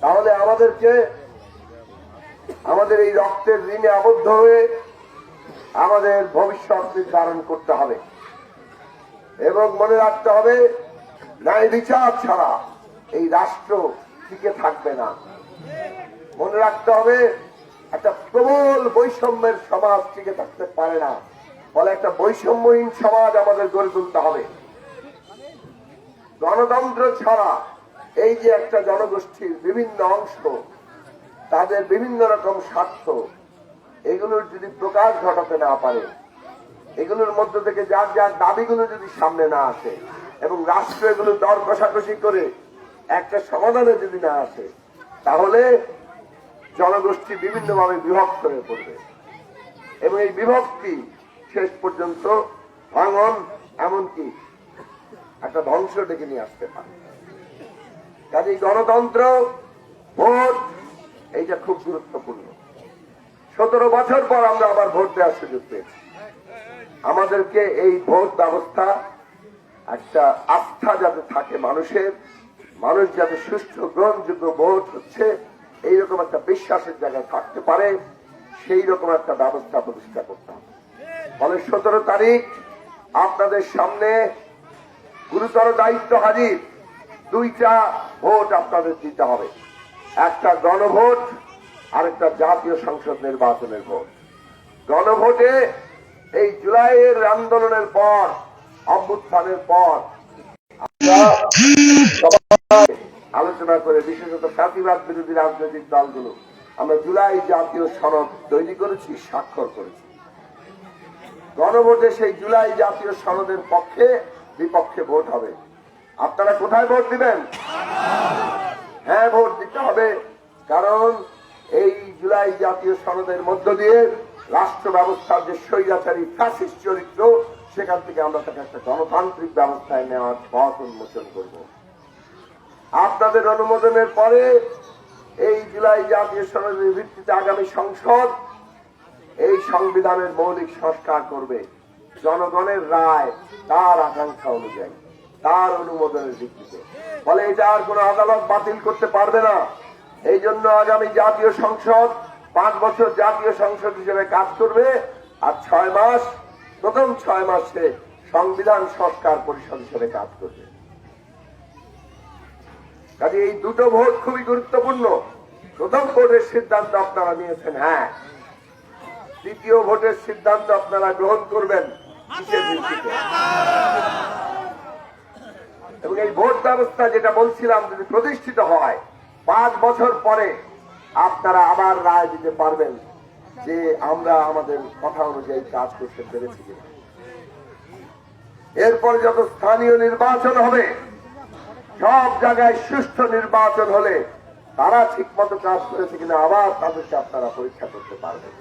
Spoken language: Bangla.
তাহলে আমাদেরকে আমাদের এই রক্তের ঋণে আবদ্ধ হয়ে আমাদের ভবিষ্যৎ নির্ধারণ করতে হবে এবং মনে রাখতে হবে ন্যায় বিচার ছাড়া এই রাষ্ট্র টিকে থাকবে না। মনে রাখতে হবে একটা প্রবল বৈষম্যের সমাজ টিকে থাকতে পারে না, ফলে একটা বৈষম্যহীন সমাজ আমাদের গড়ে তুলতে হবে। গণতন্ত্র ছাড়া এই যে একটা জনগোষ্ঠীর বিভিন্ন অংশ, তাদের বিভিন্ন রকম স্বার্থ, এগুলোর যদি প্রকাশ ঘটাতে না পারে, এগুলোর মধ্য থেকে যার যার দাবিগুলো যদি সামনে না আসে এবং রাষ্ট্র এগুলো দর কষাকষি করে একটা সমাধানে যদি না আসে, তাহলে জনগোষ্ঠী বিভিন্নভাবে বিভক্ত হয়ে পড়বে এবং এই বিভক্তি শেষ পর্যন্ত ভাঙন, এমনকি একটা ধ্বংস ডেকে নিয়ে আসতে পারে। কাজেই গণতন্ত্র, ভোট, এইটা খুব গুরুত্বপূর্ণ। 17 বছর পর আমরা আবার ভোট দেওয়ার সুযোগ পেয়েছি। আমাদেরকে এই ভোট ব্যবস্থা একটা আস্থা যাতে থাকে মানুষের, মানুষ যাতে সুষ্ঠু গ্রহণযোগ্য ভোট হচ্ছে এইরকম একটা বিশ্বাসের জায়গায় থাকতে পারে, সেই রকম একটা ব্যবস্থা প্রতিষ্ঠা করতে হবে। ফলে 17 তারিখ আপনাদের সামনে গুরুতর দায়িত্ব হাজির। 2টা ভোট আপনাদের দিতে হবে, একটা গণভোট আর একটা জাতীয় সংসদ নির্বাচনের ভোট। গণভোটে এই জুলাইয়ের আন্দোলনের পর, অভ্যুত্থানের পর আমরা সবাই আলোচনা করে, বিশেষত ফ্যাসিবাদ বিরোধী রাজনৈতিক দলগুলো, আমরা জুলাই জাতীয় সনদ তৈরি করেছি, স্বাক্ষর করেছি। গণভোটে সেই জুলাই জাতীয় সনদের পক্ষে বিপক্ষে ভোট হবে। আপনারা কোথায় ভোট দিবেন? হ্যাঁ, ভোট দিতে হবে, কারণ এই জুলাই জাতীয় সনদের মধ্য দিয়ে রাষ্ট্র ব্যবস্থার যে স্বৈরাচারী ফ্যাসিস্ট চরিত্র, সেখান থেকে আমরা তাকে একটা গণতান্ত্রিক ব্যবস্থায় নেওয়ার পথ উন্মোচন করব। আপনাদের অনুমোদনের পরে এই জুলাই জাতীয় সনদের ভিত্তিতে আগামী সংসদ এই সংবিধানের মৌলিক সংস্কার করবে জনগণের রায়, তার আকাঙ্ক্ষা অনুযায়ী, তার অনুমোদনের ভিত্তিতে। ফলে এটা আর কোন আদালত বাতিল করতে পারবে না। এই জন্য আগামী জাতীয় সংসদ 5 বছর জাতীয় সংসদ হিসেবে কাজ করবে, আর 6 মাস, প্রথম 6 মাসে সংবিধান সংস্কার পরিষদ হিসেবে কাজ করবে। কাজে এই দুটো ভোট খুবই গুরুত্বপূর্ণ। প্রথম ভোটের সিদ্ধান্ত আপনারা নিয়েছেন, হ্যাঁ। দ্বিতীয় ভোটের সিদ্ধান্ত আপনারা গ্রহণ করবেন কিসের ভিত্তিতে? এবং এই ভোট ব্যবস্থা যেটা বলছিলাম, যদি প্রতিষ্ঠিত হয়, 5 বছর পরে আপনারা আবার রায় দিতে পারবেন যে আমরা আমাদের কথা অনুযায়ী কাজ করতে পেরেছি কিনা। এরপরে যত স্থানীয় নির্বাচন হবে, সব জায়গায় সুষ্ঠু নির্বাচন হলে তারা ঠিক মতো কাজ করেছে কিনা আবার তাদেরকে আপনারা পরীক্ষা করতে পারবেন।